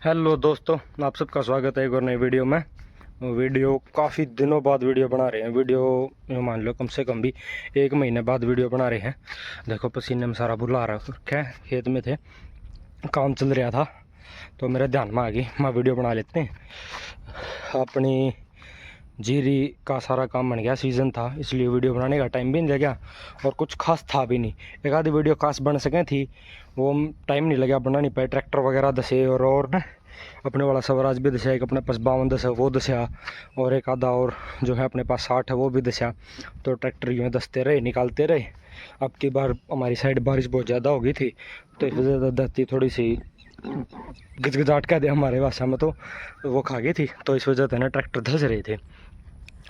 Hello दोस्तों, आप सबका स्वागत है एक और नई वीडियो में। वीडियो काफ़ी दिनों बाद वीडियो बना रहे हैं। वीडियो मान लो कम से कम भी 1 महीने बाद वीडियो बना रहे हैं। देखो पसीने में सारा बुला रखा है। खेत में थे, काम चल रहा था तो मेरे ध्यान में आ गई, मैं वीडियो बना लेते हैं। अपनी जीरी का सारा काम बन गया, सीज़न था इसलिए वीडियो बनाने का टाइम भी नहीं लगा और कुछ खास था भी नहीं। एक आधी वीडियो खास बन सकें थी, वो टाइम नहीं लगा, बना नहीं पाए। ट्रैक्टर वगैरह दसे और ना अपने वाला स्वराज भी दसा, एक अपने पास 52 दसा वो दसा, और एक आधा और जो है अपने पास 60 है वो भी दसा। तो ट्रैक्टर यूँ दसते रहे, निकालते रहे। अब की बार हमारी साइड बारिश बहुत ज़्यादा हो गई थी तो इस वजह से धरती थोड़ी सी गिजगिजाहट कह दे हमारे भाषा में, तो वो खा गई थी। तो इस वजह से ना ट्रैक्टर धस रहे थे।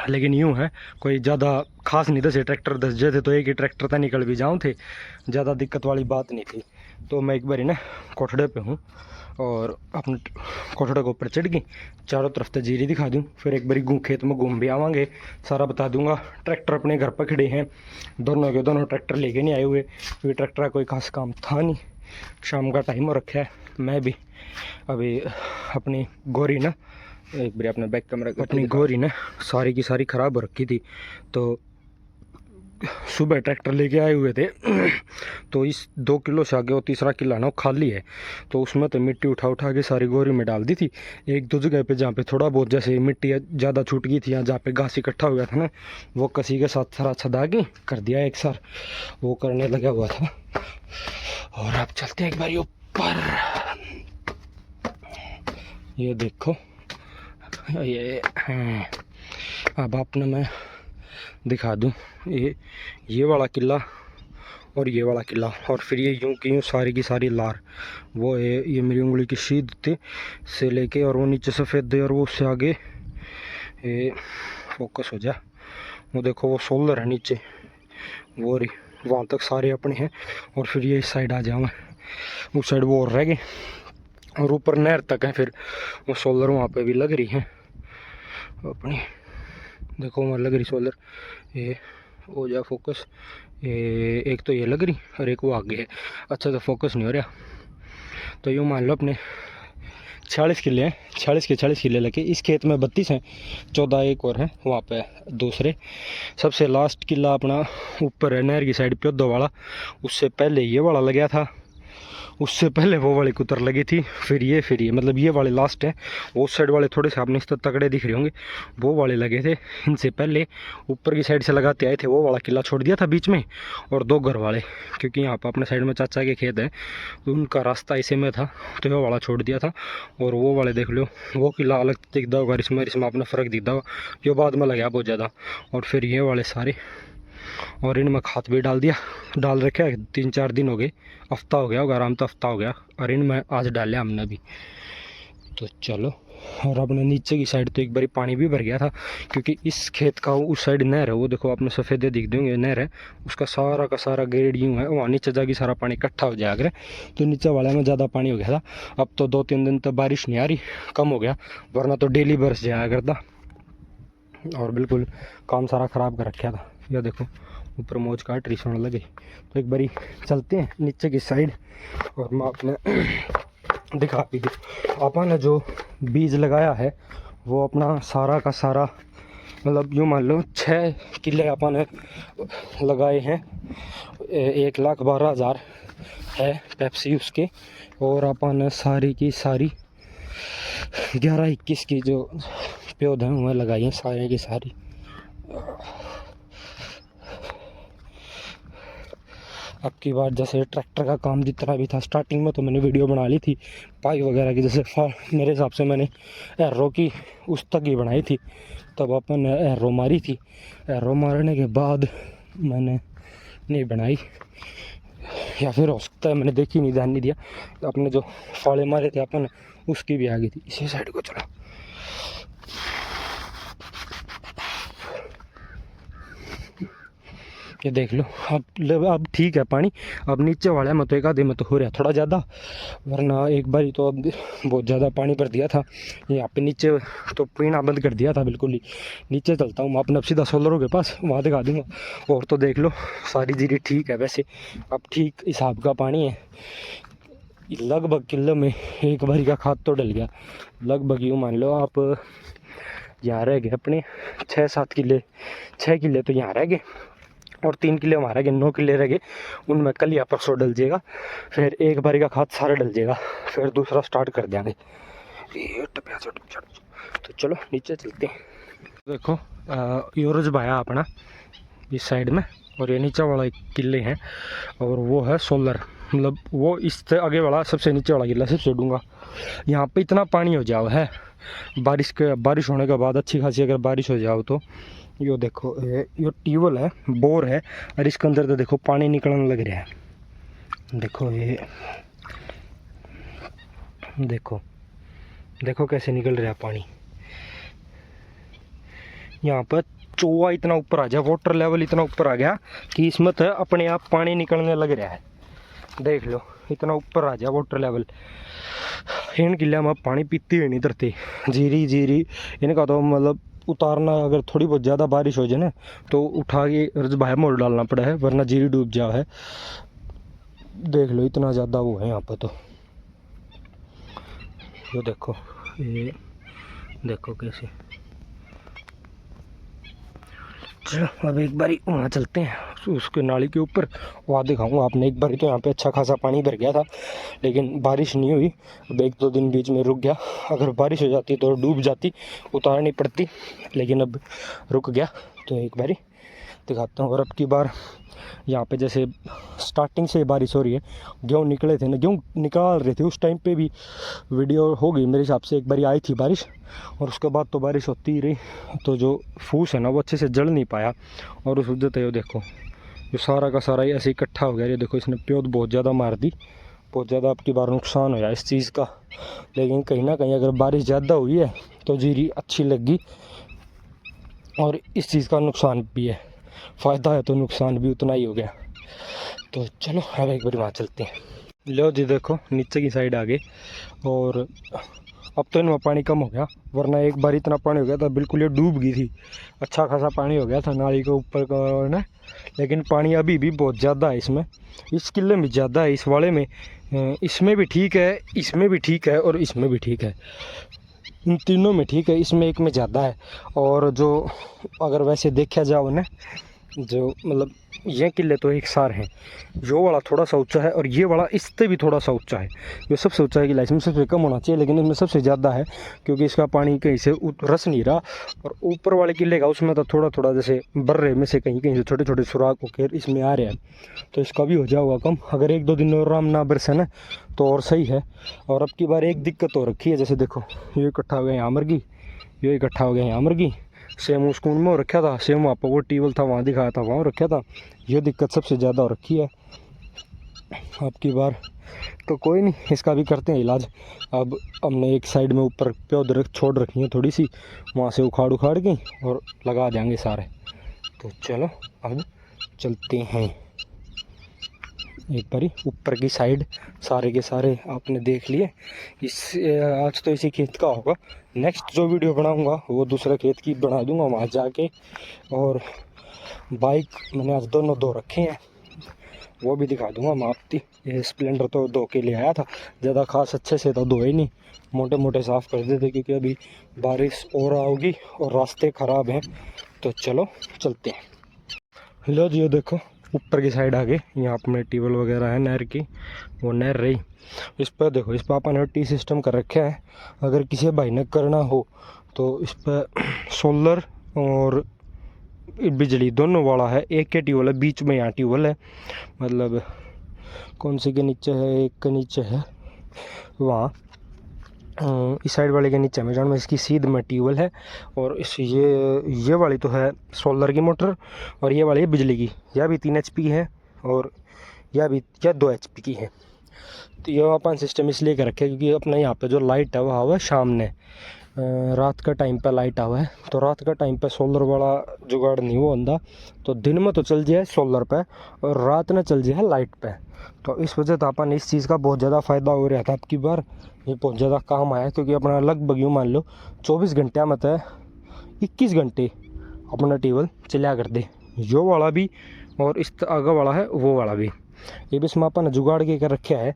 लेकिन यूँ है कोई ज़्यादा खास नहीं दसे, ट्रैक्टर धस जाए थे तो एक ही ट्रैक्टर था निकल भी जाऊँ थे, ज़्यादा दिक्कत वाली बात नहीं थी। तो मैं एक बार ना कोठड़े पे हूँ और अपने कोठड़े के ऊपर चढ़ गई, चारों तरफ से जीरी दिखा दूँ, फिर एक बारी खेत में घूम भी आवांगे, सारा बता दूंगा। ट्रैक्टर अपने घर पर खड़े हैं, दोनों के दोनों ट्रैक्टर लेके नहीं आए हुए क्योंकि ट्रैक्टर का कोई खास काम था नहीं। शाम का टाइम हो रखा है। मैं भी अभी अपनी गोरी ना एक बार अपने बैक कैमरा अपनी गोरी ना सारी की सारी ख़राब हो रखी थी। तो सुबह ट्रैक्टर लेके आए हुए थे तो इस 2 किलो से आगे वो तीसरा किला ना वो खाली है, तो उसमें तो मिट्टी उठा उठा के सारी गोरी में डाल दी थी। एक दो जगह पे जहाँ पे थोड़ा बहुत जैसे मिट्टी ज़्यादा छूट गई थी या जहाँ पे घास इकट्ठा हो गया था ना, वो कसी के साथ सारा छदा के कर दिया एक सार, वो करने लगा हुआ था। और अब चलते हैं एक बार ऊपर, ये देखो ये अब आपने मैं दिखा दूँ ये वाला किला और ये वाला किला, और फिर ये यूँ की यूँ सारी की सारी लार वो है। ये मेरी उंगली की शीद थी से लेके और वो नीचे सफ़ेद है, और वो उससे आगे ये फोकस हो जा, वो देखो वो सोलर है नीचे, वो रही वहाँ तक सारे अपने हैं। और फिर ये इस साइड आ जाऊँ, उस साइड वो और रह गए, और ऊपर नहर तक है। फिर वो सोलर वहाँ पे भी लग रही है अपनी, देखो वहाँ लग रही सोलर। ये हो जा फोकस, ये एक तो ये लग रही और एक वो आगे है। अच्छा तो फोकस नहीं हो रहा। तो यूँ मान लो अपने 46 किले हैं, 46 किले लगे। इस खेत में 32 हैं, 14 एक और हैं वहाँ पे दूसरे। सबसे लास्ट किला अपना ऊपर है नहर की साइड प्योदो वाला, उससे पहले ये वाला लगा था, उससे पहले वो वाली कुतर लगी थी, फिर ये मतलब ये वाले लास्ट है। वो साइड वाले थोड़े से आपने इस तरह तगड़े दिख रहे होंगे, वो वाले लगे थे। इनसे पहले ऊपर की साइड से लगाते आए थे, वो वाला किला छोड़ दिया था बीच में, और 2 घर वाले, क्योंकि यहाँ पर अपने साइड में चाचा के खेत है तो उनका रास्ता इसे में था, तो वो वाला छोड़ दिया था। और वो वाले देख लो, वो किला अलग दिखता होगा, इसमें अपना फ़र्क दिखता होगा, जो बाद में लगा बहुत ज़्यादा। और फिर ये वाले सारे, और इनमें खाद भी डाल रखे है। 3-4 दिन हो गए, हफ्ता हो गया होगा, आराम तो हफ्ता हो गया, और इनमें आज डाले हमने भी। तो चलो, और अपने नीचे की साइड तो एक बारी पानी भी भर गया था, क्योंकि इस खेत का उस साइड नहर है, वो देखो आपने सफ़ेदे दिख देंगे नहर है, उसका सारा का सारा गेड़ यूँ है, वहाँ नीचे जाके सारा पानी इकट्ठा हो जाया करे। तो नीचे वाले में ज़्यादा पानी हो गया था। अब तो 2-3 दिन तक बारिश नहीं आ रही, कम हो गया, वरना तो डेली बरस जाया करता, और बिल्कुल काम सारा ख़राब कर रखा था। यह देखो ऊपर मौज काट रही सोने लगे। तो एक बारी चलते हैं नीचे की साइड, और मैं आपने दिखा भी दी। अपन ने जो बीज लगाया है वो अपना सारा का सारा, मतलब यूँ मान लो 6 किले अपन ने लगाए हैं। 1,12,000 है पेप्सी उसके, और अपन सारी की सारी 11-21 की जो पौधे हैं वह लगाई हैं सारे की सारी। अब की बार जैसे ट्रैक्टर का काम जितना भी था, स्टार्टिंग में तो मैंने वीडियो बना ली थी पाई वगैरह की, जैसे मेरे हिसाब से मैंने एरो की उस तक ही बनाई थी, तब अपन ने एरो मारी थी। एरो मारने के बाद मैंने नहीं बनाई, या फिर हो सकता है मैंने देखी नहीं, ध्यान नहीं दिया। अपने जो फाड़े मारे थे अपन उसकी भी आ गई थी। इसी साइड को चलो, ये देख लो। अब ठीक है पानी, अब नीचे वाले में तो एक आधे में तो हो रहा थोड़ा ज़्यादा, वरना एक बार तो अब बहुत ज़्यादा पानी भर दिया था यहाँ पे नीचे, तो पीना बंद कर दिया था बिल्कुल ही। नीचे चलता हूँ मैं अपने, अब सीधा सोलरों के पास, वहाँ दिखा दूँगा। और तो देख लो सारी जीरी ठीक है वैसे, अब ठीक हिसाब का पानी है। लगभग किलो में एक बारी का खाद तो डल गया। लगभग यूँ मान लो आप, यहाँ रह गए अपने 6-7 किले, 6 किले तो यहाँ रह गए और 3 किले हमारे रह गए, 9 किले रह गए। उनमें कल या परसों डल जाएगा, फिर एक बारी का खाद सारा डल जाएगा, फिर दूसरा स्टार्ट कर देंगे। तो चलो नीचे चलते हैं। देखो यूरोज भाया अपना इस साइड में, और ये नीचे वाला एक किले हैं, और वो है सोलर, मतलब वो इससे आगे वाला सबसे नीचे वाला किला से छोड़ूंगा। यहाँ पे इतना पानी हो जाओ है, बारिश होने के बाद अच्छी खासी अगर बारिश हो जाओ तो यो देखो ये ट्यूबवेल है, बोर है, और इसके अंदर तो देखो पानी निकलने लग रहा है। देखो ये देखो कैसे निकल रहा है पानी। यहाँ पर चौवा इतना ऊपर आ गया, वाटर लेवल इतना ऊपर आ गया कि इसमें तो अपने आप पानी निकलने लग रहा है। देख लो इतना ऊपर आ गया वाटर लेवल। इन किले में पानी पीती हुई नहीं तरती, जीरी इनका तो मतलब उतारना, अगर थोड़ी बहुत ज़्यादा बारिश हो जाए ना तो उठा के बाहर मोड़ डालना पड़ा है, वरना जीरी डूब जा है। देख लो इतना ज़्यादा वो है यहाँ पर। तो ये देखो कैसे। चलो अब एक बारी वहाँ चलते हैं उसके नाली के ऊपर, वहाँ दिखाऊंगा आपने। एक बारी तो यहाँ पे अच्छा खासा पानी भर गया था, लेकिन बारिश नहीं हुई। अब 1-2 दिन बीच में रुक गया, अगर बारिश हो जाती तो डूब जाती, उतारनी पड़ती, लेकिन अब रुक गया। तो एक बारी दिखाता हूँ। और अब की बार यहाँ पे जैसे स्टार्टिंग से बारिश हो रही है, गेहूँ निकले थे ना, गेहूँ निकाल रहे थे, उस टाइम पे भी वीडियो हो गई मेरे हिसाब से। एक बारी आई थी बारिश, और उसके बाद तो बारिश होती ही रही, तो जो फूस है ना वो अच्छे से जल नहीं पाया, और उस वजह से देखो जो सारा का सारा ये ऐसे इकट्ठा हो गया। ये देखो इसने प्योद बहुत ज़्यादा मार दी, बहुत ज़्यादा अब की बार नुकसान होया इस चीज़ का। लेकिन कहीं ना कहीं अगर बारिश ज़्यादा हुई है तो जीरी अच्छी लगी, और इस चीज़ का नुकसान भी है, फ़ायदा है तो नुकसान भी उतना ही हो गया। तो चलो अब एक बार वहाँ चलते हैं। लो जी देखो नीचे की साइड आ गए, और अब तो इनमें पानी कम हो गया, वरना एक बार इतना पानी हो गया था बिल्कुल ये डूब गई थी। अच्छा खासा पानी हो गया था नाली के ऊपर का ना, लेकिन पानी अभी भी बहुत ज़्यादा है इसमें। इस किले में ज़्यादा है, इस वाले में, इसमें भी ठीक है, इसमें भी ठीक है, और इसमें भी ठीक है। इन तीनों में ठीक है, इसमें एक में ज़्यादा है। और जो अगर वैसे देखा जाओ ना, जो मतलब ये किले तो एक सार हैं, जो वाला थोड़ा सा ऊंचा है, और ये वाला इससे भी थोड़ा सा ऊंचा है। ये सबसे ऊंचा किला इसमें सबसे कम होना चाहिए, लेकिन इसमें सबसे ज़्यादा है, क्योंकि इसका पानी कहीं से रस नहीं रहा। और ऊपर वाले किले का उसमें तो थोड़ा थोड़ा जैसे बर्रे में से कहीं कहीं से छोटे छोटे सुराख होकर इसमें आ रहे हैं, तो इसका भी हो जाएगा कम। अगर 1-2 दिन और आराम ना बरसे ना तो और सही है। और अब की बार एक दिक्कत हो रखी है, जैसे देखो ये इकट्ठा हो गया यहाँ मरगी, ये इकट्ठा हो गया यहाँ मरगी। सेम उस स्कूल में रखा था, सेम वहाँ पर वो टीवल था वहाँ दिखाया था, वहाँ रखा था। ये दिक्कत सबसे ज़्यादा हो रखी है अब की बार। तो कोई नहीं, इसका भी करते हैं इलाज। अब हमने एक साइड में ऊपर पौध छोड़ रखी है थोड़ी सी, वहाँ से उखाड़ के और लगा देंगे सारे। तो चलो अब चलते हैं। एक बारी ऊपर की साइड सारे के सारे आपने देख लिए। आज तो इसी खेत का होगा, नेक्स्ट जो वीडियो बनाऊंगा वो दूसरे खेत की बना दूंगा वहाँ जाके। और बाइक मैंने आज दोनों धो रखे हैं, वो भी दिखा दूंगा मापती। ये स्प्लेंडर तो धो के ले आया था, ज़्यादा खास अच्छे से तो धोए नहीं, मोटे मोटे साफ़ कर देते, क्योंकि अभी बारिश और आओगी और रास्ते ख़राब हैं। तो चलो चलते हैं। लो जी देखो ऊपर की साइड आ गए, यहाँ अपने ट्यूबवेल वगैरह है नहर की, वो नहर रही। इस पर देखो, इस पर अपन ने टी सिस्टम कर रखा है। अगर किसी भाई ने करना हो तो इस पर सोलर और बिजली दोनों वाला है। एक के ट्यूबवेल है, बीच में यहाँ ट्यूबवेल है, मतलब कौन सी के नीचे है, एक के नीचे है वहाँ, इस साइड वाले के नीचे में में इसकी सीध में ट्यूबवेल है। और इस ये वाली तो है सोलर की मोटर, और ये वाली है बिजली की। यह भी 3 HP है, और यह 2 HP की है। तो ये अपन सिस्टम इसलिए कर रखे क्योंकि अपने यहाँ पे जो लाइट है वह हुआ है शाम ने, रात का टाइम पे लाइट हुआ है, तो रात का टाइम पे सोलर वाला जुगाड़ नहीं वो अंदा, तो दिन में तो चल जाए सोलर पे और रात में चल जाए लाइट पे। तो इस वजह से अपन इस चीज़ का बहुत ज़्यादा फ़ायदा हो रहा था। अब की बार ये बहुत ज़्यादा काम आया, क्योंकि अपना लगभग यूँ मान लो 24 घंटे मतलब 21 घंटे अपना टेबल चला कर दे, जो वाला भी और इस आगे वाला है वो वाला भी। ये भी इसमें अपन जुगाड़ के कर रखा है।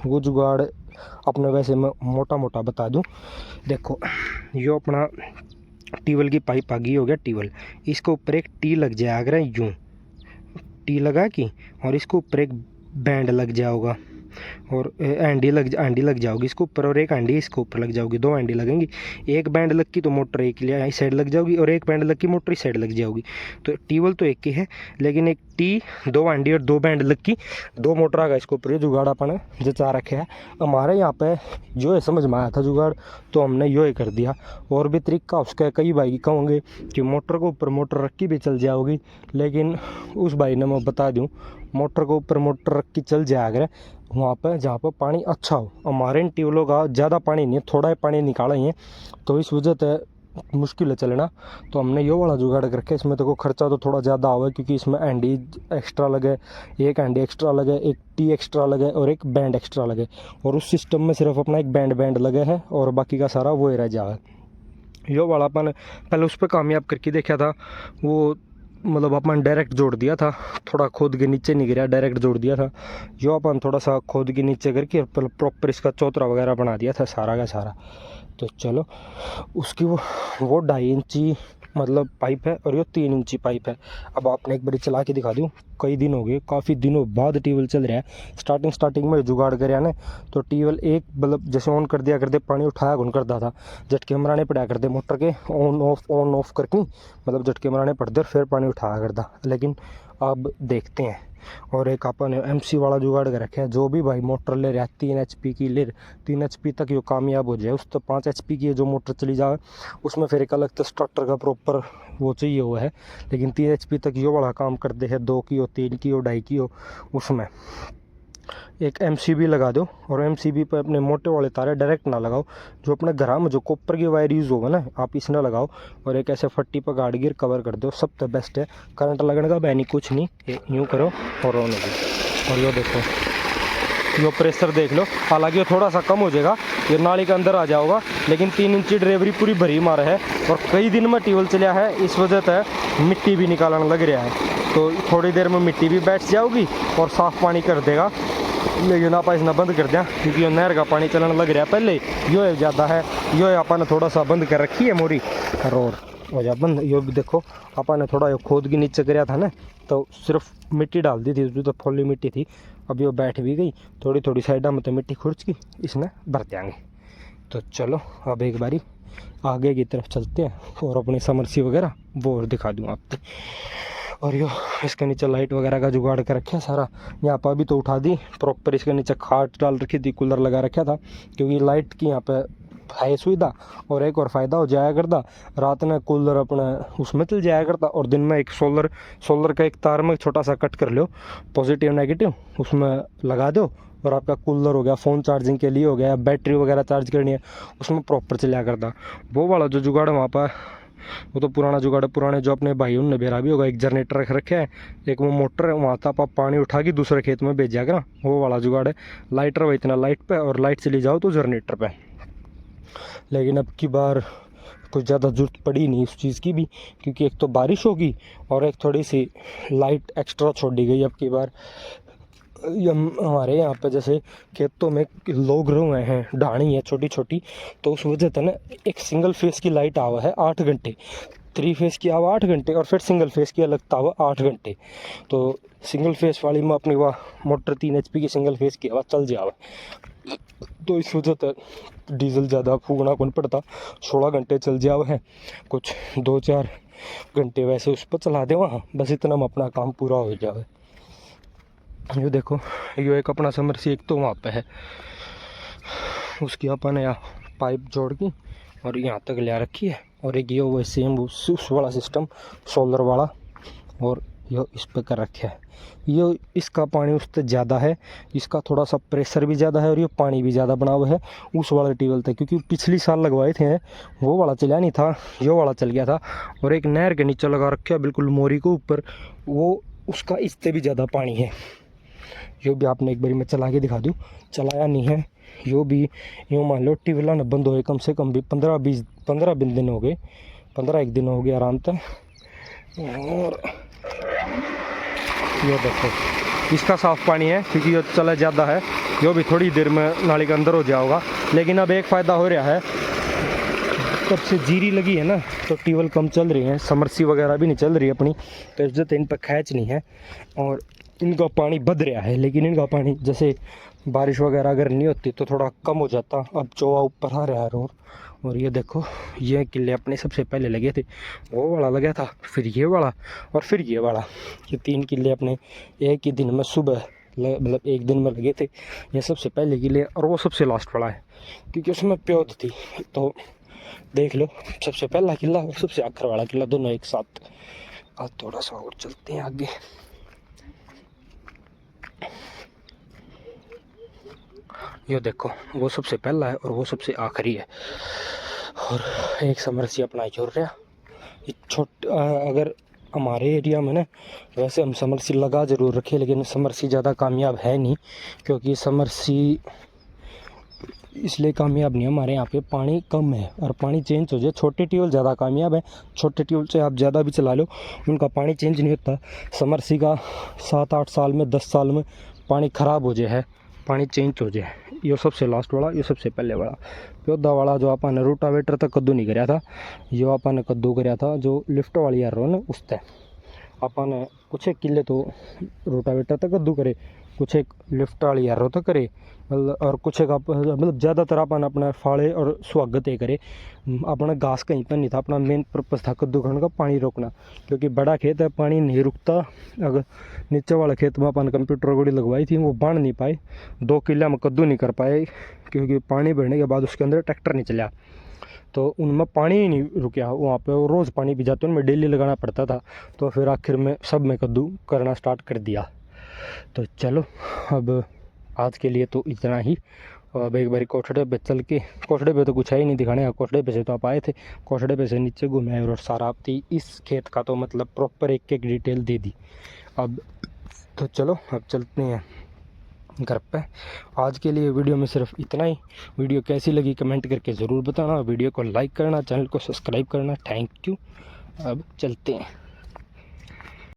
वो जुगाड़ अपने वैसे मैं मोटा मोटा बता दूं। देखो यो अपना टीवल की पाइप आगी हो गया टीवल, इसके ऊपर एक टी लग जाएगा यूँ, टी लगा कि, और इसके ऊपर एक बैंड लग जाओगा और एंडी लग जाओगी इसके ऊपर, और एक एंडी इसके ऊपर लग जाओगी, दो एंडी लगेंगी। एक बैंड लग की तो मोटर एक के लिए इस साइड लग जाओगी, और एक बैंड लग की मोटर इस साइड लग जाओगी। तो टीवल तो एक ही है, लेकिन एक टी, दो एंडी और दो बैंड लग की, दो मोटर आ गया इसके ऊपर। ये जुगाड़ अपन जचा रखे है हमारे यहाँ पे, जो है समझ में आया था जुगाड़ तो हमने यो ही कर दिया। और भी तरीका उसका कई भाई कहोगे कि मोटर के ऊपर मोटर रख की भी चल जाओगी, लेकिन उस भाई ने मैं बता दूँ, मोटर के ऊपर मोटर रख की चल जाएगा वहाँ पर जहाँ पर पानी अच्छा हो। हमारे इन ट्यूबवेलों का ज़्यादा पानी नहीं है, थोड़ा ही पानी निकाला ही है, तो इस वजह से मुश्किल है चलना। तो हमने ये वाला जुगाड़ कर रखा है। इसमें तो खर्चा तो थोड़ा ज़्यादा हुआ है, क्योंकि इसमें एंडी एक्स्ट्रा लगे, एक एंडी एक्स्ट्रा लगे, एक टी एक्स्ट्रा लगे और एक बैंड एक्स्ट्रा लगे, और उस सिस्टम में सिर्फ अपना एक बैंड लगे है और बाकी का सारा वो ही रह जाए। यो वाला अपन पहले उस पर कामयाब करके देखा था, वो मतलब अपन डायरेक्ट जोड़ दिया था, थोड़ा खोद के नीचे नहीं गिरा, डायरेक्ट जोड़ दिया था। यो अपन थोड़ा सा खोद के नीचे करके प्रॉपर इसका चौतरा वगैरह बना दिया था सारा का सारा। तो चलो उसकी वो 2.5 इंची मतलब पाइप है, और ये 3 इंची पाइप है। अब आपने एक बार चला के दिखा दूँ, कई दिन हो गए, काफ़ी दिनों बाद ट्यूबवेल चल रहा है। स्टार्टिंग में जुगाड़ कर ना, तो ट्यूबवेल एक मतलब जैसे ऑन कर दिया करते, पानी उठाया कौन करता था, झटके मराने पड़ा करते मोटर के, ऑन ऑफ करके, मतलब झटके मराने पड़ते फिर पानी उठाया करता। लेकिन अब देखते हैं। और एक अपन MC वाला जुगाड़ कर रखे है, जो भी भाई मोटर ले रहा है 3 HP की ले, 3 HP तक ये कामयाब हो जाए। उस तो 5 HP की जो मोटर चली जाए उसमें फिर एक अलग तो स्टार्टर का प्रॉपर वो चाहिए हुआ है, लेकिन 3 HP तक ये वाला काम कर दे है, 2 की हो, 3 की हो, 2.5 की हो, उसमें एक MCB लगा दो। और MCB पर अपने मोटे वाले तारे डायरेक्ट ना लगाओ, जो अपने घर में जो कॉपर की वायर यूज़ होगा ना, आप इस ना लगाओ, और एक ऐसे फट्टी पर गाड़ गिर कवर कर दो, सब तो बेस्ट है। करंट लगने का बैनी कुछ नहीं, यूँ करो और रोने दो। और ये देखो, यो प्रेशर देख लो, हालांकि ये थोड़ा सा कम हो जाएगा, ये नाली के अंदर आ जाओगा, लेकिन 3 इंची ड्राइवरी पूरी भरी मार है। और कई दिन में ट्यूबवेल चला है, इस वजह से मिट्टी भी निकालने लग रहा है, तो थोड़ी देर में मिट्टी भी बैठ जाओगी और साफ़ पानी कर देगा। लेकिन आप इसना बंद कर दें, क्योंकि नहर का पानी चलने लग रहा है। पहले यो है ज़्यादा है, यो है अपन थोड़ा सा बंद कर रखी है मोरी रोड हो जा बंद। यो भी देखो अपन ने थोड़ा खोद के नीचे कराया था ना, तो सिर्फ मिट्टी डाल दी थी, उसमें तो फुल्ली मिट्टी थी। अब यो बैठ भी गई, थोड़ी थोड़ी साइडा में तो मिट्टी खुर्च की, इसमें भर देंगे। तो चलो अब एक बारी आगे की तरफ चलते हैं और अपनी समरसी वगैरह वो और दिखा दूँ आपको। और यो इसके नीचे लाइट वगैरह का जुगाड़ कर रखा है सारा, यहाँ पर अभी तो उठा दी प्रॉपर। इसके नीचे खाट डाल रखी थी, कूलर लगा रखा था, क्योंकि लाइट की यहाँ पे है सुविधा। और एक और फ़ायदा हो जाया करता, रात में कूलर अपना उसमें चल जाया करता, और दिन में एक सोलर का एक तार में छोटा सा कट कर लो, पॉजिटिव नेगेटिव उसमें लगा दो, और आपका कूलर हो गया, फ़ोन चार्जिंग के लिए हो गया, बैटरी वगैरह चार्ज करनी है उसमें प्रॉपर चला करता। वो वाला जो जुगाड़ है वहाँ पर, वो तो पुराना जुगाड़ है। पुराने जो अपने भाई उनने बेरा भी होगा, एक जनरेटर रख रखे है, एक वो मोटर है, वहाँ तक आप पानी उठा के दूसरे खेत में भेज जाएगा, वो वाला जुगाड़ है। लाइटर वह इतना लाइट पे, और लाइट चली जाओ तो जनरेटर पे। लेकिन अब की बार कुछ ज़्यादा ज़रूरत पड़ी नहीं उस चीज़ की भी, क्योंकि एक तो बारिश होगी और एक थोड़ी सी लाइट एक्स्ट्रा छोड़ी गई अब की बार। हमारे यहाँ पे जैसे खेतों में लोग रुए हैं, ढाणी है छोटी छोटी, तो उस वजह से ना एक सिंगल फेस की लाइट आवा है 8 घंटे, 3 फेस की आवा 8 घंटे, और फिर सिंगल फेस की अलग आवा 8 घंटे। तो सिंगल फेस वाली में अपनी वह मोटर 3 HP की सिंगल फेस की आवा चल जावा, तो इस वजह से डीजल ज़्यादा फूकना कौन पड़ता, 16 घंटे चल जावा है, कुछ 2-4 घंटे वैसे उस पर चला दे वहाँ, बस इतना में अपना काम पूरा हो जाए। ये देखो, ये एक अपना समरसी एक तो वहाँ पे है, उसकी अपन यहाँ पाइप जोड़ के और यहाँ तक ले रखी है, और एक ये वो सेम उस वाला सिस्टम सोलर वाला, और ये इस पे कर रखा है। ये इसका पानी उससे ज़्यादा है, इसका थोड़ा सा प्रेशर भी ज़्यादा है, और ये पानी भी ज़्यादा बना हुआ है उस वाले ट्यूबवेल तक, क्योंकि पिछली साल लगवाए थे वो वाला चला नहीं था, ये वाला चल गया था। और एक नहर के नीचे लगा रखा है बिल्कुल मोरी के ऊपर, वो उसका इससे भी ज़्यादा पानी है। यो भी आपने एक बारी मैं चला के दिखा दूँ, चलाया नहीं है। यो भी यूँ मान लो ट्यूबवेल न बंद हो कम से कम भी 15 दिन हो गए, 15 दिन हो गए आराम तक। और ये देखो इसका साफ़ पानी है क्योंकि ये चला ज़्यादा है, जो भी थोड़ी देर में नाली के अंदर हो जाएगा। लेकिन अब एक फ़ायदा हो रहा है, तब से जीरी लगी है ना तो ट्यूबवेल कम चल रही हैं, समरसी वगैरह भी नहीं चल रही अपनी, तो इज्जत इन पर खैच नहीं है और इनका पानी बद रहा है। लेकिन इनका पानी जैसे बारिश वगैरह अगर नहीं होती तो थोड़ा कम हो जाता। अब चौवा ऊपर आ रहा है रोड। और ये देखो, ये किले अपने सबसे पहले लगे थे, वो वाला लगा था, फिर ये वाला और फिर ये वाला। ये 3 किले अपने एक ही दिन में सुबह मतलब एक दिन में लगे थे। ये सबसे पहले किले और वो सबसे लास्ट वाला है क्योंकि उसमें प्योद थी। तो देख लो, सबसे पहला किला और सबसे आखिर वाला किला दोनों एक साथ। आज थोड़ा सा और चलते हैं आगे। ये देखो, वो सबसे पहला है और वो सबसे आखिरी है। और एक समरसी अपना जोड़ रहा। ये अगर हमारे एरिया में ना, वैसे हम समरसी लगा ज़रूर रखे, लेकिन समरसी ज़्यादा कामयाब है नहीं, क्योंकि समरसी इसलिए कामयाब नहीं है, हमारे यहाँ पे पानी कम है और पानी चेंज हो जाए। छोटे ट्यूबवेल ज़्यादा कामयाब है, छोटे ट्यूबवेल से आप ज़्यादा भी चला लो, उनका पानी चेंज नहीं होता। समरसी का 7-8 साल में 10 साल में पानी ख़राब हो जाए, पानी चेंज हो जाए। ये सबसे लास्ट वाला, ये सबसे पहले वाला प्योदा वाला जो अपन ने रोटावेटर तक कद्दू नहीं कराया था, ये अपन ने कद्दू कराया था जो लिफ्ट वाली यार ना उससे। अपन कुछ एक किले तो रोटावेटर तक कद्दू करे, कुछ एक लिफ्ट वाली यार तो करे, और कुछ एक मतलब ज़्यादातर अपन अपना फाड़े और स्वागत ही करे। अपना घास कहीं पर नहीं था, अपना मेन पर्पज़ था कद्दू करने का, पानी रोकना, क्योंकि बड़ा खेत है पानी नहीं रुकता। अगर नीचे वाले खेत में अपन कंप्यूटर गोड़ी लगवाई थी, वो बांध नहीं पाए, 2 किले में कद्दू नहीं कर पाए क्योंकि पानी भरने के बाद उसके अंदर ट्रैक्टर नहीं चला, तो उनमें पानी ही नहीं रुका वहाँ पे। वो रोज़ पानी पी जाते, उनमें डेली लगाना पड़ता था। तो फिर आखिर में सब में कद्दू करना स्टार्ट कर दिया। तो चलो, अब आज के लिए तो इतना ही। अब एक बार कोठड़े पे चल के, कोठड़े पे तो कुछ है ही नहीं दिखाने का, कोठड़े पे से तो आप आए थे, कोठड़े पे से नीचे घूमे और सारा आपकी इस खेत का तो मतलब प्रॉपर एक डिटेल दे दी। अब तो चलो, अब चलते हैं घर पे। आज के लिए वीडियो में सिर्फ इतना ही। वीडियो कैसी लगी कमेंट करके ज़रूर बताना, वीडियो को लाइक करना, चैनल को सब्सक्राइब करना। Thank you. अब चलते हैं।